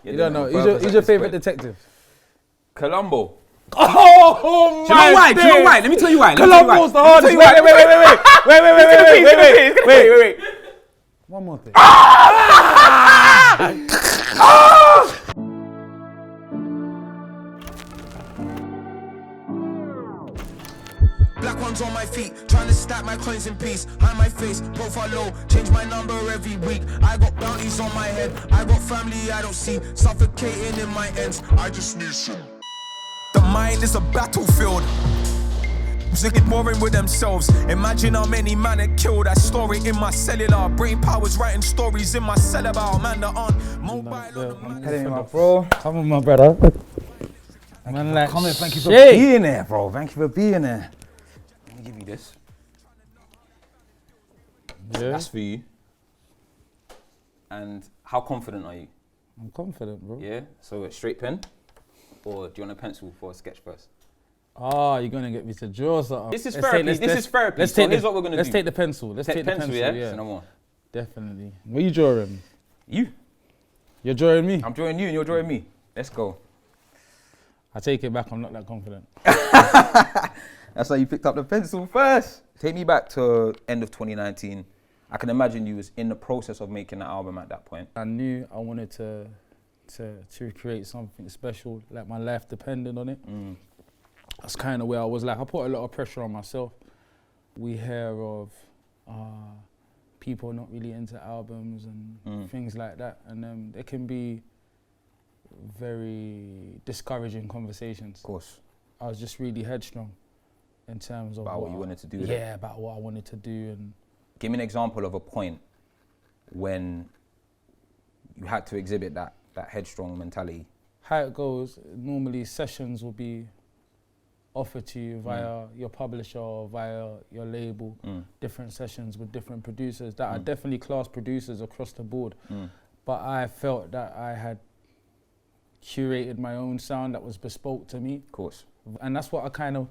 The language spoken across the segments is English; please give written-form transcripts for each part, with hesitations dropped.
You don't know. Who's your favourite detective? Colombo. Oh Do you know why? Do you know why? Let me tell you why. Colombo's the hardest. Wait. One more thing. Black ones on my feet, trying to stack my coins in peace. Hide my face, profile low, change my number every week. I got bounties on my head, I got family I don't see, suffocating in my ends. I just need some. The mind is a battlefield. Music boring with themselves. Imagine how many man are killed. I store it in my cellular. Brain powers writing stories in my cell about man that aren't mobile. Bro, come on, my brother. Man, like, Come here, thank you for being there, bro. Thank you for being there. Let me give you this. Yeah. That's for you. And how confident are you? I'm confident, bro. Yeah. So a straight pen, or do you want a pencil for a sketch first? Oh, you're gonna get me to draw something. This is therapy. This is therapy. Let's So take here's what we're gonna do. Let's take the pencil. Let's take the pencil. Yeah. So no more. Definitely. What are you drawing? You. You're drawing me. I'm drawing you, and you're drawing me. Let's go. I take it back. I'm not that confident. That's why you picked up the pencil first. Take me back to end of 2019. I can imagine you was in the process of making that album at that point. I knew I wanted to create something special, like my life depended on it. That's kind of where I was like, I put a lot of pressure on myself. We hear of people not really into albums and things like that, and there can be very discouraging conversations. Of course. I was just really headstrong in terms of about what you wanted to do. Yeah, about what I wanted to do. And give me an example of a point when you had to exhibit that headstrong mentality. How it goes, normally sessions will be offered to you via your publisher or via your label, different sessions with different producers that are definitely class producers across the board. But I felt that I had curated my own sound that was bespoke to me. Of course. And that's what I kind of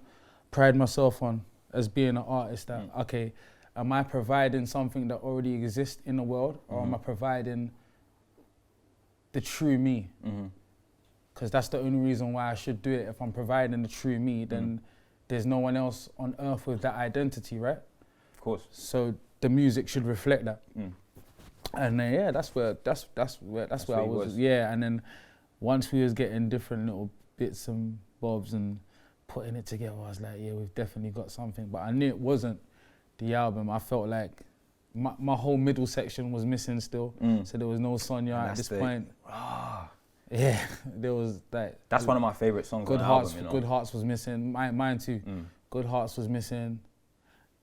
pride myself on as being an artist, that, okay, am I providing something that already exists in the world, or am I providing the true me? Because that's the only reason why I should do it. If I'm providing the true me, then there's no one else on earth with that identity, right? Of course. So the music should reflect that. And yeah, that's where I was. Yeah, and then once we was getting different little bits and bobs and putting it together, I was like, yeah, we've definitely got something. But I knew it wasn't the album. I felt like my whole middle section was missing still. So there was no Sonia at this point. Yeah, there was that. That's one of my favorite songs on the album, you know? Good Hearts was missing. Mine too. Good Hearts was missing.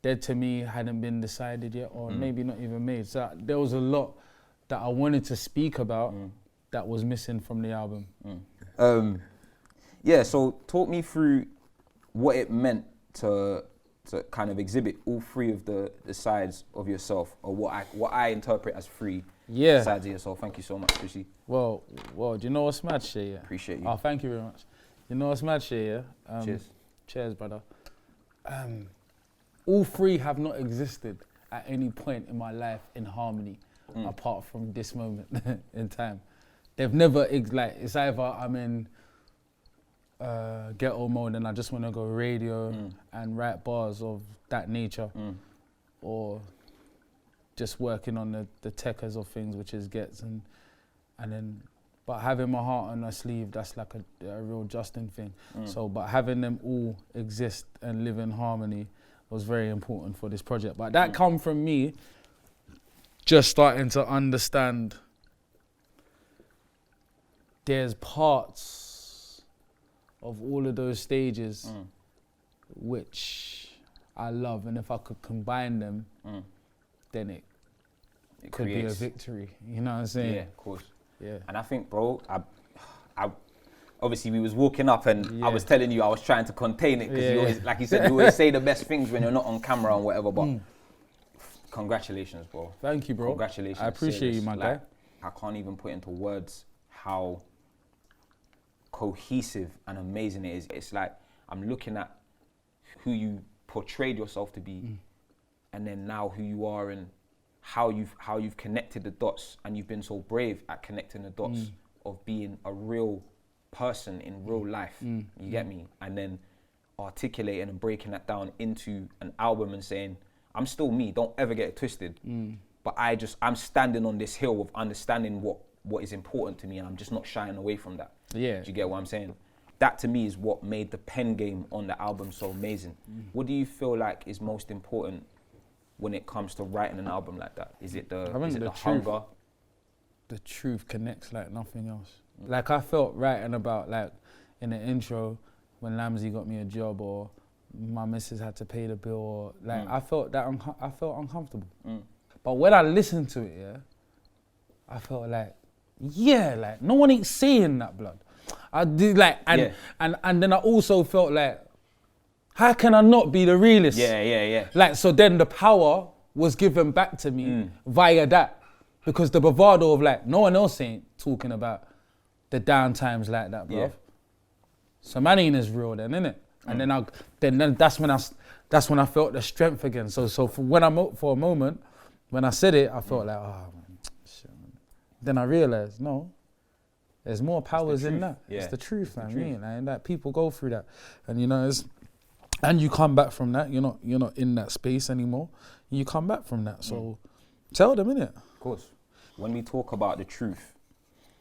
Dead to Me hadn't been decided yet, or maybe not even made. So there was a lot that I wanted to speak about that was missing from the album. Yeah, so talk me through what it meant to kind of exhibit all three of the sides of yourself, or what I interpret as three sides of yourself. Thank you so much, Fishy. Well, do you know what's mad, Shay? Yeah? Appreciate you. Oh, thank you very much. You know what's mad, Shay? Yeah? Cheers. Cheers, brother. All three have not existed at any point in my life in harmony, apart from this moment in time. They've never, it's either I'm in ghetto mode and I just want to go radio and write bars of that nature, or just working on the techers of things, which is Ghetts, and then, but having my heart on my sleeve, that's like a real Justin thing. So, but having them all exist and live in harmony was very important for this project. But that come from me just starting to understand there's parts of all of those stages which I love, and if I could combine them, then it could be a victory. You know what I'm saying? Yeah, of course. Yeah. And I think, bro, I obviously we was walking up and I was telling you I was trying to contain it because you always, like you said, you always say the best things when you're not on camera and whatever. But congratulations, bro. Thank you, bro. Congratulations. I appreciate you, my guy. I can't even put into words how cohesive and amazing it is. It's like I'm looking at who you portrayed yourself to be, and then now who you are and how you've connected the dots, and you've been so brave at connecting the dots of being a real person in real life. You get me? And then articulating and breaking that down into an album and saying, I'm still me, don't ever get it twisted. But I'm standing on this hill of understanding what is important to me, and I'm just not shying away from that. Yeah. Do you get what I'm saying? That to me is what made the pen game on the album so amazing. What do you feel like is most important when it comes to writing an album like that? Is it the hunger? The truth connects like nothing else. Like I felt writing about, like in the intro when Lamsey got me a job, or my missus had to pay the bill, or like I felt I felt uncomfortable. But when I listened to it, yeah, I felt like, yeah, like no one ain't saying that, blood. I did like, and then I also felt like, how can I not be the realist? Yeah. Like, so then the power was given back to me via that, because the bravado of like, no one else ain't talking about the down times like that, bro. Yeah. So man ain't as real then, innit? And then that's when I felt the strength again. So for a moment, when I said it, I felt like, oh man, shit, man. Then I realized, no, there's more powers in that. Yeah. It's the truth, man. And that people go through that, and you know, and you come back from that. You're not in that space anymore. You come back from that. So tell them, innit? Of course. When we talk about the truth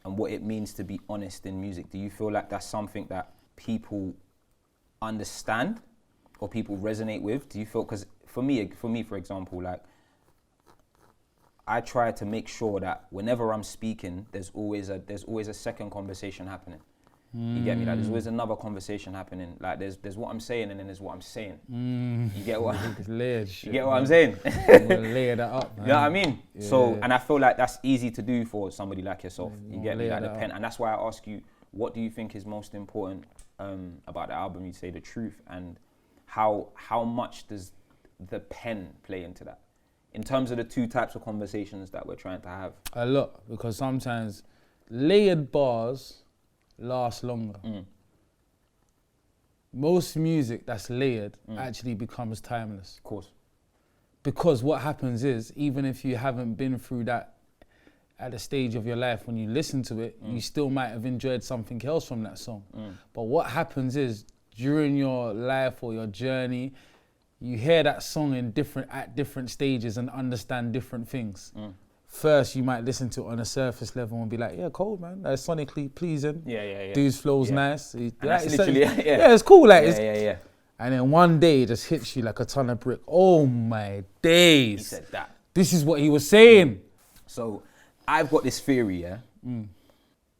and what it means to be honest in music, do you feel like that's something that people understand or people resonate with? Do you feel, because for me, for example, like, I try to make sure that whenever I'm speaking, there's always a second conversation happening. You get me? Like, there's always another conversation happening. Like, there's what I'm saying, and then there's what I'm saying. You get what? Layered shit, you get what I'm saying? We'll layer that up, man. You know what I mean? Yeah. So, and I feel like that's easy to do for somebody like yourself. You get me? layer Like the that pen, and that's why I ask you, what do you think is most important about the album? You say the truth, and how much does the pen play into that? In terms of the two types of conversations that we're trying to have. A lot, because sometimes layered bars last longer. Most music that's layered actually becomes timeless. Of course. Because what happens is, even if you haven't been through that at a stage of your life, when you listen to it, you still might have enjoyed something else from that song. But what happens is, during your life or your journey, you hear that song at different stages and understand different things. First, you might listen to it on a surface level and be like, yeah, cold, man. That's sonically pleasing. Yeah. Dude's flow's nice. That's literally, it's cool. Like, yeah. And then one day it just hits you like a ton of brick. Oh my days. He said that. This is what he was saying. So I've got this theory, yeah?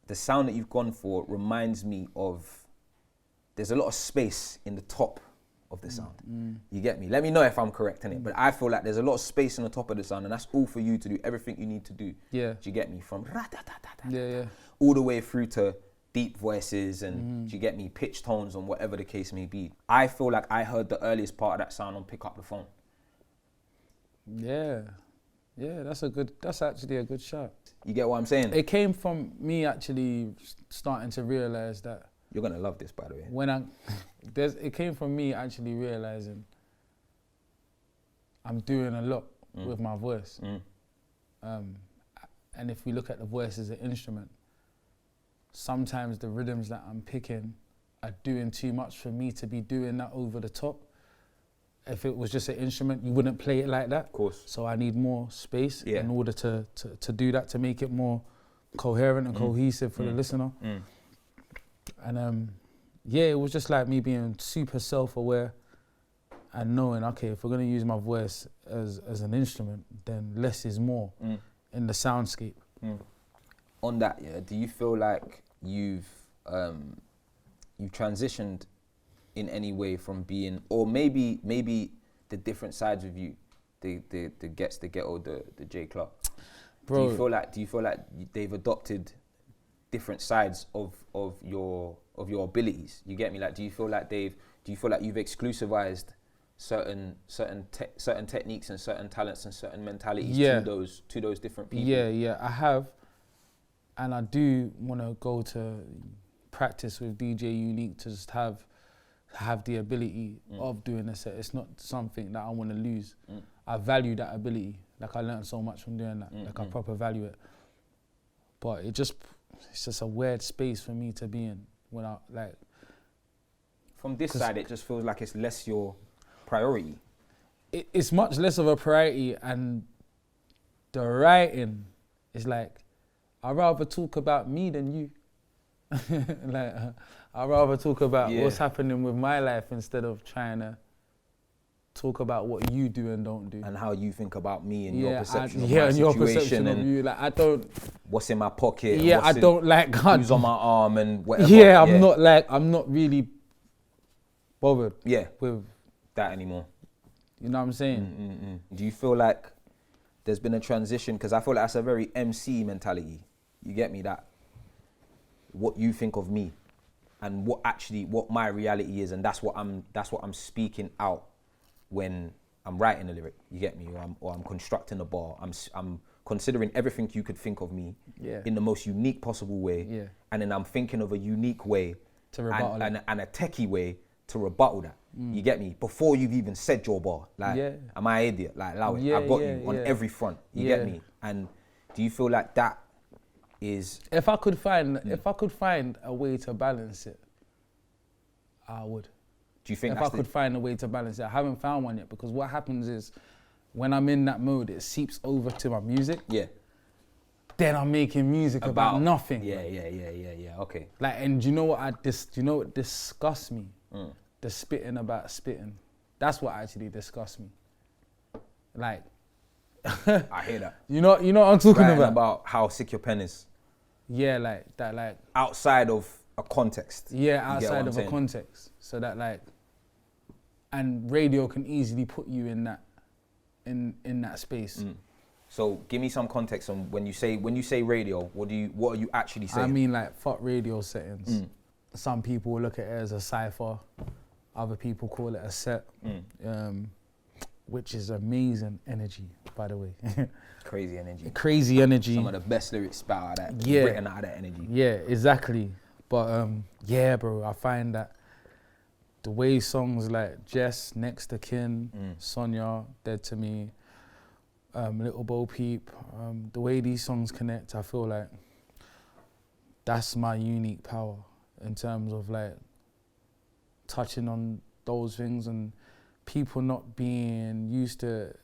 The sound that you've gone for reminds me of, there's a lot of space in the top of the sound. You get me? Let me know if I'm correct in it, but I feel like there's a lot of space in the top of the sound, and that's all for you to do everything you need to do. Yeah. Do you get me? From Yeah. all the way through to deep voices and do you get me? Pitch tones and whatever the case may be. I feel like I heard the earliest part of that sound on Pick Up the Phone. Yeah, that's actually a good shot. You get what I'm saying? It came from me actually starting to realize that. You're gonna love this, by the way. It came from me actually realizing I'm doing a lot with my voice. And if we look at the voice as an instrument, sometimes the rhythms that I'm picking are doing too much for me to be doing that over the top. If it was just an instrument, you wouldn't play it like that. Of course. So I need more space in order to do that, to make it more coherent and cohesive for the listener. And it was just like me being super self-aware and knowing, okay, if we're gonna use my voice as an instrument, then less is more in the soundscape. On that, do you feel like you've transitioned in any way from being, or maybe the different sides of you, the Ghetts, the Ghetto, the J Clark? Bro, do you feel like they've adopted different sides of your abilities? You get me? Like, do you feel like you've exclusivized certain techniques and certain talents and certain mentalities to those different people? Yeah, I have, and I do want to go to practice with DJ Unique to just have the ability of doing a set. It's not something that I want to lose. I value that ability. Like, I learned so much from doing that. Like, I proper value it. But it just, it's just a weird space for me to be in when I like. From this side, it just feels like it's less your priority. It's much less of a priority, and the writing is like, I'd rather talk about me than you. Like, I'd rather talk about what's happening with my life instead of trying to talk about what you do and don't do. And how you think about me and your perception of my my your situation perception and of you. Like, I don't. What's in my pocket. Yeah, I don't like. Who's on my arm and whatever. Yeah, I'm not really bothered. Yeah, with that anymore. You know what I'm saying? Do you feel like there's been a transition? Because I feel like that's a very MC mentality. You get me? That what you think of me and what my reality is, and that's what I'm speaking out when I'm writing a lyric. You get me? Or I'm constructing a bar. I'm considering everything you could think of me in the most unique possible way, and then I'm thinking of a unique way to rebuttal and a techie way to rebuttal that. You get me? Before you've even said your bar. Like, am I an idiot? Like, allow it. I've got you on every front. You get me? And do you feel like that is... If I could find a way to balance it, I would. Do you think if I could find a way to balance it? I haven't found one yet, because what happens is when I'm in that mode, it seeps over to my music. Yeah. Then I'm making music about nothing. Yeah. Okay. Like, and do you know what what disgusts me? The spitting about spitting. That's what actually disgusts me. Like, I hear that. You know what I'm talking about how sick your pen is. Yeah, like that, like outside of a context. Yeah, outside of a context. So that like, and radio can easily put you in that space. So give me some context on when you say radio, what are you actually saying? I mean, like, fuck radio settings. Some people look at it as a cipher, other people call it a set, which is amazing energy, by the way. Crazy energy. Crazy energy. Some of the best lyrics spell out of that, written out of that energy. Yeah, exactly. But yeah, bro, I find that the way songs like Jess, Next to Kin, Sonia, Dead to Me, Little Bo Peep, the way these songs connect, I feel like that's my unique power in terms of like touching on those things and people not being used to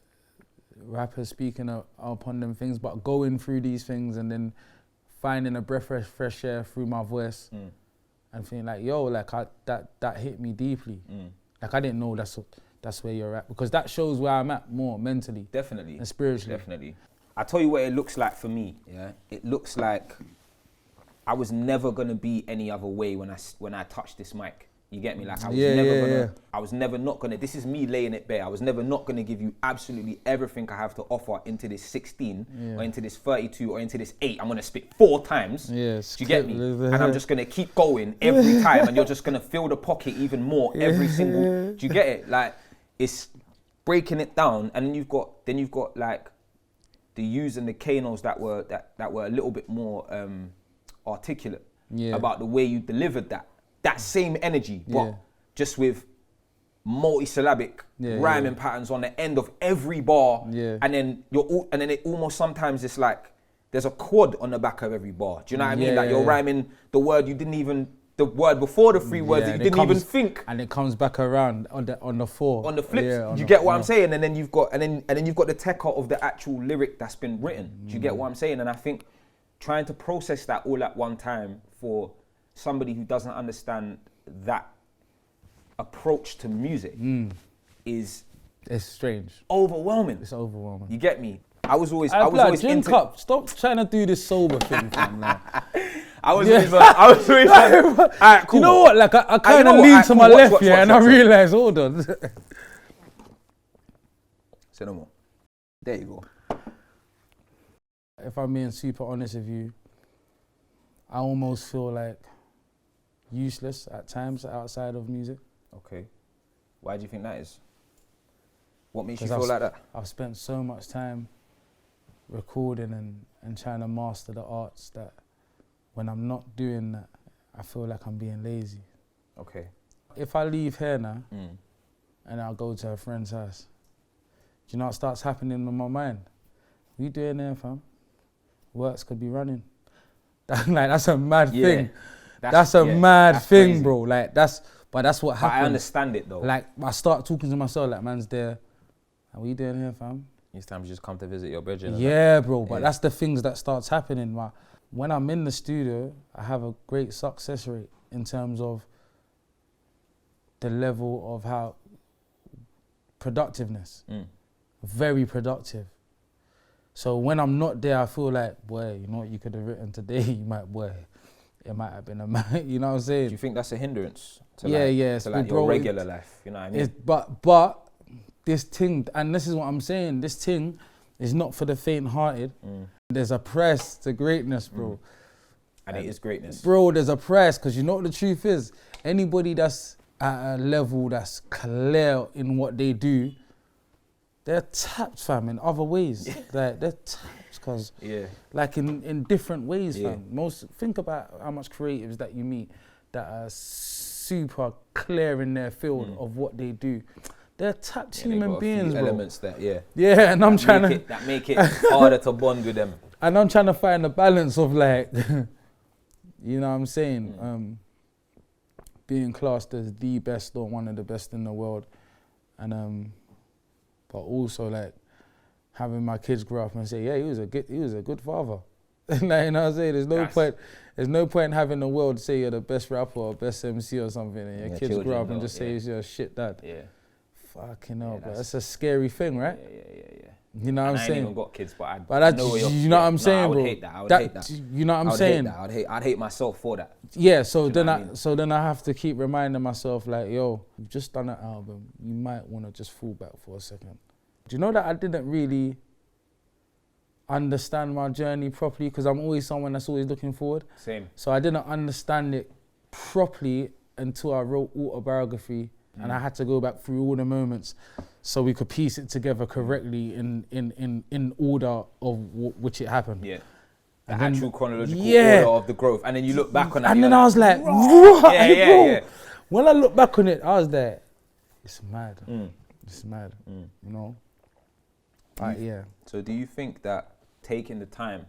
rappers speaking upon them things, but going through these things and then finding a breath of fresh air through my voice and feeling like, yo, like that hit me deeply. Like, I didn't know that's where you're at, because that shows where I'm at more mentally. Definitely. And spiritually. Definitely. I tell you what it looks like for me, yeah? It looks like I was never gonna be any other way when I touched this mic. You get me? Like, I was never not gonna, this is me laying it bare. I was never not gonna give you absolutely everything I have to offer into this 16 or into this 32 or into this 8. I'm gonna spit 4 times. Do you get me? And I'm just gonna keep going every time, and you're just gonna fill the pocket even more every single, do you get it? Like, it's breaking it down, and then you've got like the U's and the Kanos that were a little bit more articulate about the way you delivered that same energy, but just with multi-syllabic rhyming patterns on the end of every bar, and then it almost sometimes it's like there's a quad on the back of every bar. Do you know what I mean? Like, you're rhyming the word the word before the 3 words that you didn't even think, and it comes back around on the 4. On the flips, you get what I'm saying? And then you've got the techer of the actual lyric that's been written. Do you get what I'm saying? And I think trying to process that all at one time for somebody who doesn't understand that approach to music it's strange. Overwhelming. It's overwhelming. You get me? I was always drink up. Stop trying to do this sober thing, fam. Like. I was always like, all right, cool. You know what? Like, I kind of lean to my left, and I realize, hold on. Say no more. There you go. If I'm being super honest with you, I almost feel like useless at times outside of music. Okay. Why do you think that is? What makes you feel like that? I've spent so much time recording and trying to master the arts that when I'm not doing that, I feel like I'm being lazy. Okay. If I leave here now and I'll go to a friend's house, do you know what starts happening in my mind? What you doing there, fam? Works could be running. That's a mad thing. That's a yeah, mad that's thing, crazy. bro. Like that's what happens. But I understand it though. Like I start talking to myself, like man's there. What you doing here, fam? It's time to just come to visit your brethren. Yeah, bro. But that's the things that starts happening. When I'm in the studio, I have a great success rate in terms of the level of how productiveness. Very productive. So when I'm not there, I feel like, boy, you know what you could have written today? You might, boy, it might have been you know what I'm saying? Do you think that's a hindrance to to your regular life? You know what I mean? But this thing, and this is what I'm saying, this thing is not for the faint-hearted. There's a price to greatness, bro. And it is greatness. Bro, there's a price, because you know what the truth is? Anybody that's at a level that's clear in what they do, they're tapped, fam, in other ways. They're tapped, because like in different ways, fam. Think about how much creatives that you meet that are super clear in their field of what they do. They're tapped human beings, bro. Elements that, and I'm trying that make it harder to bond with them. And I'm trying to find the balance of like, you know what I'm saying? Being classed as the best or one of the best in the world, and but also like having my kids grow up and say, yeah, he was a good father. Like, you know what I'm saying? There's no point in having the world say you're the best rapper or best MC or something, and your kids grow up and just say you're a shit dad. Fucking hell, but that's a scary thing, right? Yeah. You know what I'm saying? I ain't even got kids, but I know you know what I'm saying, bro? I would hate that. I would hate that. You know what I'm saying? I'd hate myself for that. Yeah, so then I have to keep reminding myself, like, yo, you've just done an album. You might want to just fall back for a second. Do you know that I didn't really understand my journey properly, because I'm always someone that's always looking forward. Same. So I didn't understand it properly until I wrote Autobiography, and I had to go back through all the moments so we could piece it together correctly in order of which it happened. Yeah. The actual chronological order of the growth. And then you look back on that. And then I was like, yeah. When I look back on it, I was there. It's mad. It's mad. You know? So do you think that taking the time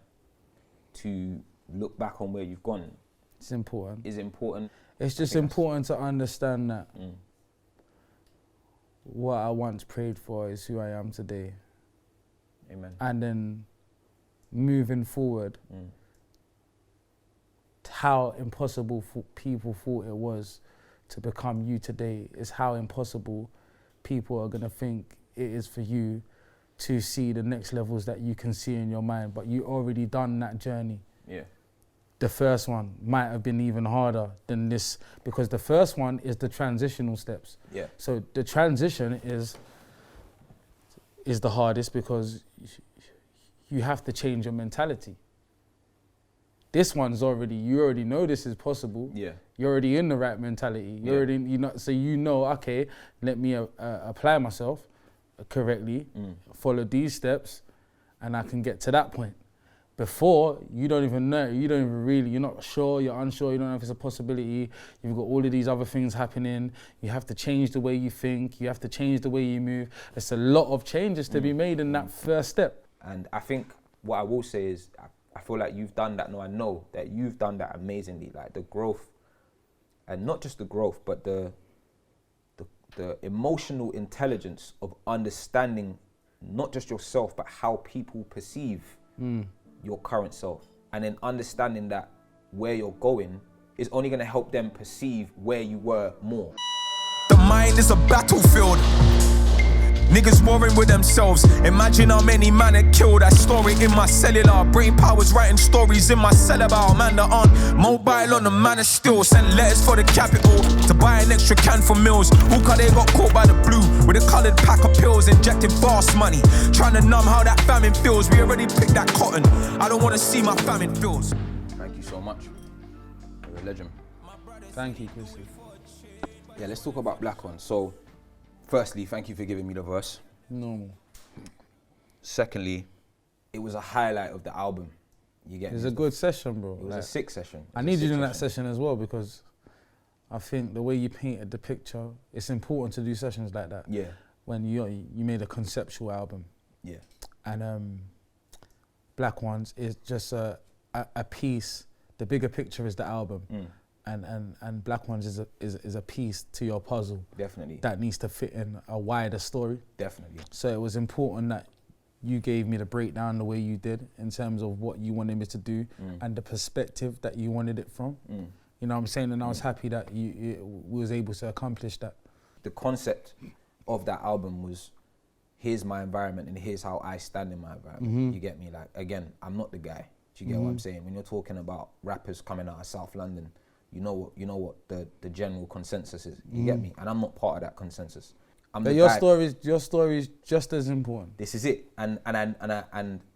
to look back on where you've gone is important? It's just important to understand that what I once prayed for is who I am today. Amen. And then moving forward, how impossible people thought it was to become you today is how impossible people are going to think it is for you to see the next levels that you can see in your mind, but you already done that journey. Yeah. The first one might have been even harder than this, because the first one is the transitional steps. Yeah. So the transition is the hardest, because you have to change your mentality. This one's you already know this is possible. Yeah. You're already in the right mentality. So you know, okay, let me apply myself correctly, follow these steps, and I can get to that point. Before, you don't even know, you're not sure, you're unsure, you don't know if it's a possibility, you've got all of these other things happening, you have to change the way you think, you have to change the way you move. There's a lot of changes to be made in that first step. And I think what I will say is, I feel like you've done that, I know that you've done that amazingly, like the growth, and not just the growth, but the emotional intelligence of understanding not just yourself, but how people perceive your current self, and then understanding that where you're going is only going to help them perceive where you were more. The mind is a battlefield. Niggas warring with themselves. Imagine how many man are killed. I store it in my cellular. Brain powers writing stories in my cell about man that aren't mobile on the man of steel. Send letters for the capital to buy an extra can for meals. Hookah, they got caught by the blue with a coloured pack of pills, injecting fast money, trying to numb how that famine feels. We already picked that cotton. I don't want to see my famine feels. Thank you so much. You're a legend. Thank you, Chrissy. Yeah, let's talk about Black One. So, firstly, thank you for giving me the verse. Normal. Secondly, it was a highlight of the album. You get it was a good session, bro. It was a sick session. I need you in that session as well, because I think the way you painted the picture, it's important to do sessions like that. Yeah. When you made a conceptual album. Yeah. And Black Ones is just a piece the bigger picture is the album. And Black Ones is a piece to your puzzle. Definitely. That needs to fit in a wider story. Definitely. So it was important that you gave me the breakdown the way you did in terms of what you wanted me to do and the perspective that you wanted it from. You know what I'm saying? And I was happy that we was able to accomplish that. The concept of that album was, here's my environment and here's how I stand in my environment. You get me? Like, again, I'm not the guy. Do you get what I'm saying? When you're talking about rappers coming out of South London, you know what the general consensus is. You get me? And I'm not part of that consensus. But your story's just as important. This is it. And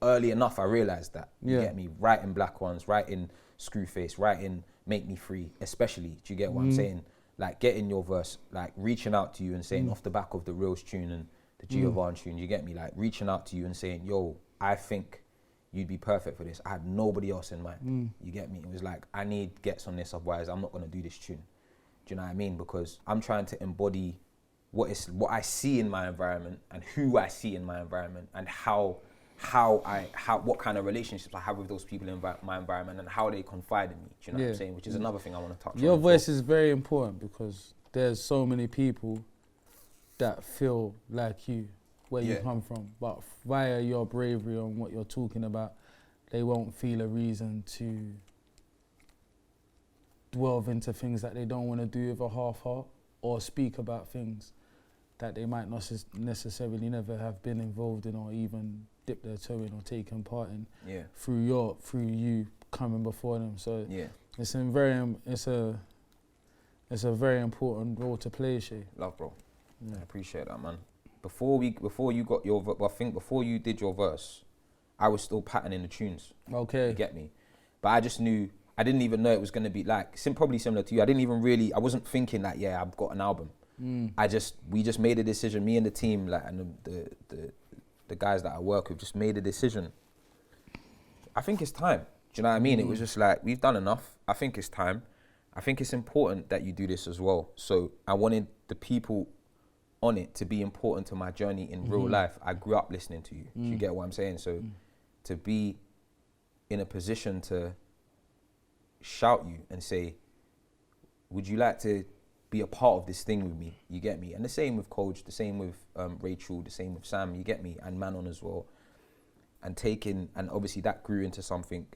early enough I realised that. You get me? Writing Black Ones, writing Screwface, writing Make Me Free, especially. Do you get what I'm saying? Like, getting your verse, like reaching out to you and saying off the back of the Reels tune and the Giovanni tune, you get me? Like reaching out to you and saying, yo, I think you'd be perfect for this. I had nobody else in mind. You get me? It was like, I need Ghetts on this, otherwise I'm not gonna do this tune. Do you know what I mean? Because I'm trying to embody what I see in my environment and who I see in my environment and what kind of relationships I have with those people in my environment and how they confide in me. Do you know what I'm saying? Which is another thing I want to touch on. Your voice is very important because there's so many people that feel like you, where you come from, but via your bravery on what you're talking about, they won't feel a reason to delve into things that they don't want to do with a half heart or speak about things that they might not necessarily never have been involved in or even dip their toe in or taken part in through you coming before them. So it's a very important role to play, Che. Love, bro. I appreciate that, man. Before you got your, I think before you did your verse, I was still patterning the tunes. Okay. You get me? But I just knew, I didn't even know it was gonna be like, probably similar to you. I wasn't thinking that, I've got an album. We just made a decision, me and the team, like, and the guys that I work with just made a decision. I think it's time. Do you know what I mean? It was just like, we've done enough. I think it's time. I think it's important that you do this as well. So I wanted the people on it to be important to my journey in real life. I grew up listening to you. Do you get what I'm saying? So to be in a position to shout you and say, would you like to be a part of this thing with me? You get me? And the same with Coach, the same with Rachel, the same with Sam, you get me? And Manon as well. And and obviously that grew into something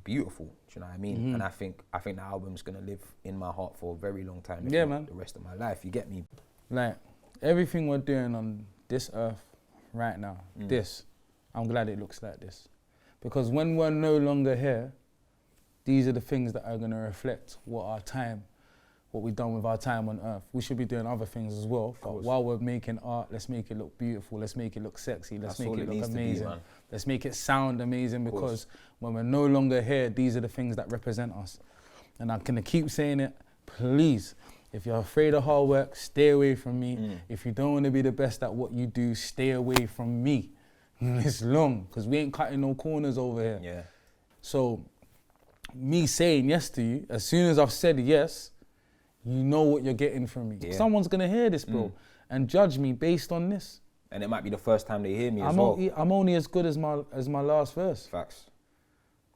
beautiful. Do you know what I mean? And I think the album's gonna live in my heart for a very long time. Yeah, man. The rest of my life, you get me? Like, everything we're doing on this earth right now, I'm glad it looks like this. Because when we're no longer here, these are the things that are gonna reflect what we've done with our time on earth. We should be doing other things as well, but while we're making art, let's make it look beautiful, let's make it look sexy, let's make it look amazing. Let's make it sound amazing, because when we're no longer here, these are the things that represent us. And I'm gonna keep saying it, please, if you're afraid of hard work, stay away from me. If you don't wanna be the best at what you do, stay away from me. It's long, because we ain't cutting no corners over here. Yeah. So, me saying yes to you, as soon as I've said yes, you know what you're getting from me. Yeah. Someone's gonna hear this, bro, and judge me based on this. And it might be the first time they hear me as well. I'm only as good as my last verse. Facts.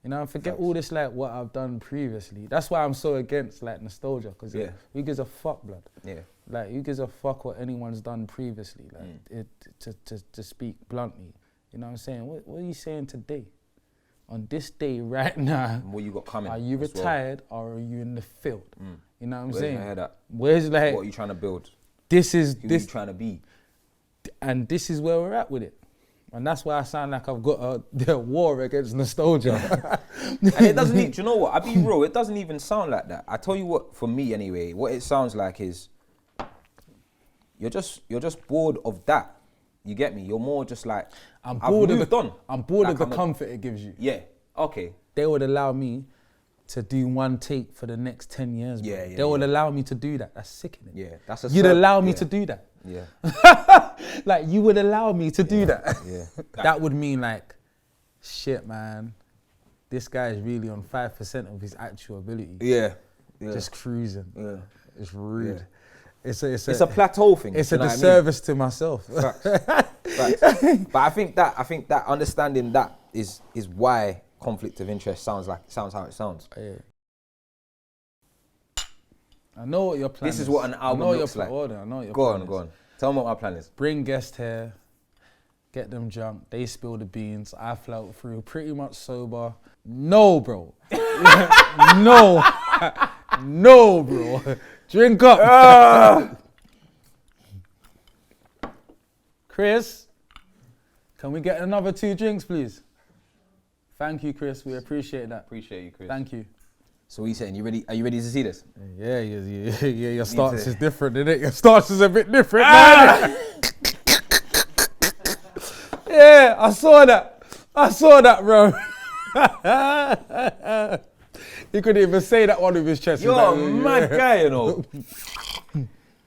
You know, forget all this like what I've done previously. That's why I'm so against like nostalgia, because who gives a fuck, blood? Yeah. Like, who gives a fuck what anyone's done previously? Like, to speak bluntly, you know what I'm saying? What are you saying today? On this day right now, what you got coming? Are you retired or are you in the field? You know what I'm saying? Where's that? Where's like? What are you trying to build? Who are you trying to be? And this is where we're at with it. And that's why I sound like I've got a war against nostalgia. And it doesn't even, do you know what? I'll be real, it doesn't even sound like that. I tell you what, for me anyway, what it sounds like is you're just bored of that. You get me? You're more just like, I'm bored of the comfort it gives you. Yeah, okay. They would allow me to do one take for the next 10 years. Yeah, yeah. They would allow me to do that. That's sickening. Yeah, that's You'd allow me to do that. Yeah. Like, you would allow me to do that. Yeah. That would mean like, shit, man, this guy is really on 5% of his actual ability. Yeah. Just cruising. Yeah. It's rude. Yeah. It's a plateau thing. It's a disservice to myself. Facts. Facts. But I think that understanding that is why conflict of interest sounds how it sounds. Yeah. I know what your plan is. This is what an album looks like. I know what your plan is. Go on. Tell me what my plan is. Bring guests here, get them drunk, they spill the beans, I flout through, pretty much sober. No, bro. No. No, bro. Drink up. Chris, can we get another 2 drinks, please? Thank you, Chris. We appreciate that. Appreciate you, Chris. Thank you. So what are you saying? You ready? Are you ready to see this? Yeah. Your stance is different, isn't it? Your stance is a bit different. Yeah, I saw that, bro. He couldn't even say that one with his chest. You're a mad guy, you know.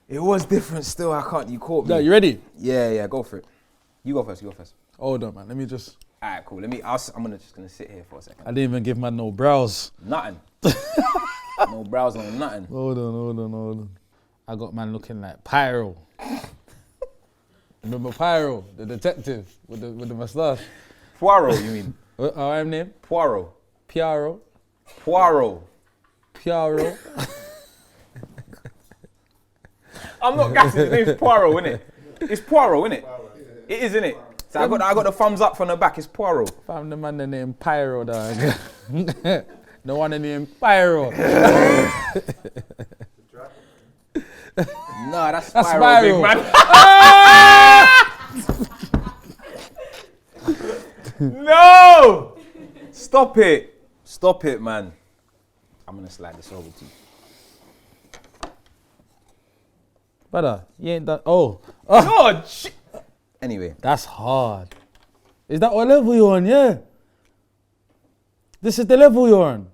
It was different still. I can't. You caught me. No, you ready? Yeah. Go for it. You go first. Hold on, man. Let me just. Alright, cool. I'm just gonna sit here for a second. I didn't even give man no brows. Nothing. No brows, no nothing. Hold on. I got man looking like Pyro. Remember Pyro, the detective with the moustache? Poirot, you mean? What our name? Poirot. Piaro. I'm not gassing. His name's Poirot, innit? It's Poirot, innit? It is, innit? So I got the thumbs up from the back. It's Poirot. Found the man named Pyro, dog. The one named Pyro. Nah, that's Spyro, big man. No! Stop it, man. I'm gonna slide this over to you. Brother, you ain't done. Oh. God, shit. Anyway. That's hard. Is that what level you're on? Yeah. This is the level you're on.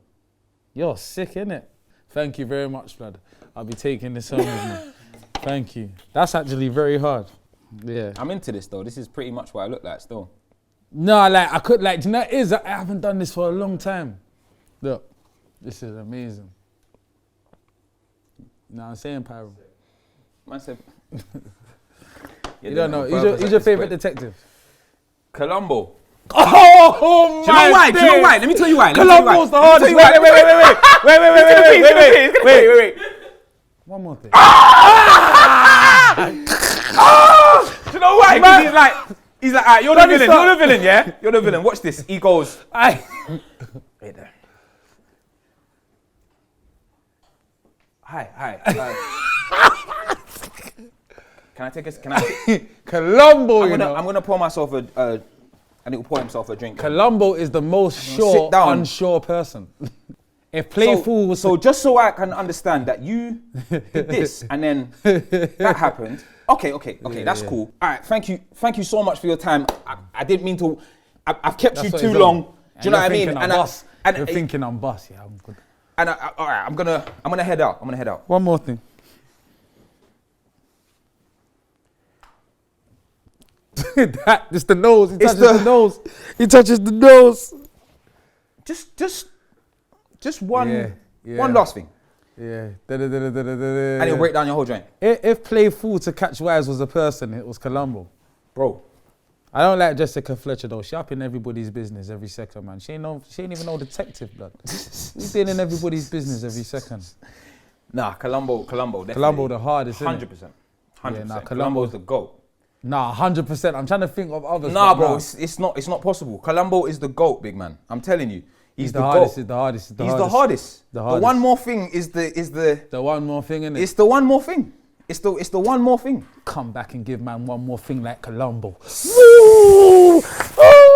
You're sick, innit? Thank you very much, blood. I'll be taking this home with me. Thank you. That's actually very hard. Yeah. I'm into this though. This is pretty much what I look like still. No, I could, do you know what it is? I haven't done this for a long time. Look, this is amazing. Now I'm saying Pyro. Man said. You don't know. Who's your favourite detective? Colombo. Oh Do you know why? Let me tell you why. Colombo's the hardest. Wait. One more thing. Do you know why? He's like, alright, you're the villain, yeah? You're the villain. Watch this. He goes, wait there. Hi. Can I take Colombo, I'm gonna pour myself and he will pour himself a drink. Colombo is the most sure, unsure person. If Playful was so just so I can understand that you did this and then that happened. Okay, that's cool. All right, thank you so much for your time. I didn't mean to. I've kept you too long. Do you know what I mean? You're thinking I'm boss. Yeah, I'm good. And all right, I'm gonna head out. One more thing. Just the nose. He touches the nose. He touches the nose. Just one Yeah. one last thing. Yeah. And he'll break down your whole joint. If Playful to Catch Wise was a person, it was Colombo. Bro. I don't like Jessica Fletcher though. She up in everybody's business every second, man. She ain't even no detective, blood. He's been in everybody's business every second. Nah, Colombo, definitely. Colombo the hardest, 100%. 100%. Yeah, nah, Colombo's the GOAT. Nah, 100%. I'm trying to think of others. Nah, bro, it's not possible. Colombo is the GOAT, big man. I'm telling you. He's the hardest. GOAT. He's the hardest. He's the hardest. The one more thing is the one more thing, innit? It's the one more thing. It's the one more thing. Come back and give man one more thing like Colombo.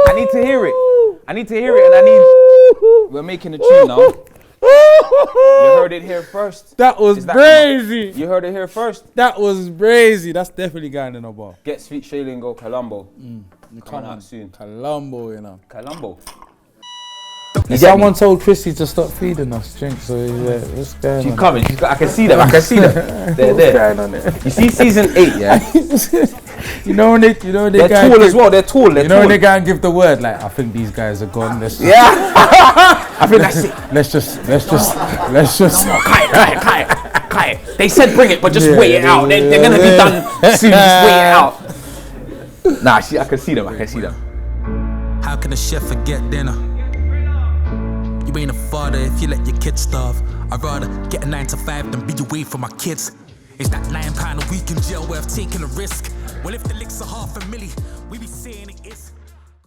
I need to hear it. And we're making a tune now. You heard it here first. That was crazy. You heard it here first. That was crazy. That's definitely going in a bar. Ghetts feat Che Lingo, Colombo. Coming out soon. Colombo, you know. Colombo. Someone told Chrissy to stop feeding us drinks, so what's going on? She's coming. I can see them. They're there. Going on there? You see season 8, yeah? you know when they They're tall as well. They're tall. You know when they go and give the word, like, I think these guys are gone. I think that's it. Let's just. Kai. They said bring it, but just wait it out. They're gonna be done soon. Just wait it out. Nah, I can see them. How can a chef forget dinner? ain't a father if you let your kids starve. I'd rather get a 9 to 5 than be away from my kids. Is that £9 a week in jail worth taking a risk? Well, if the licks are $500,000, we be saying it is.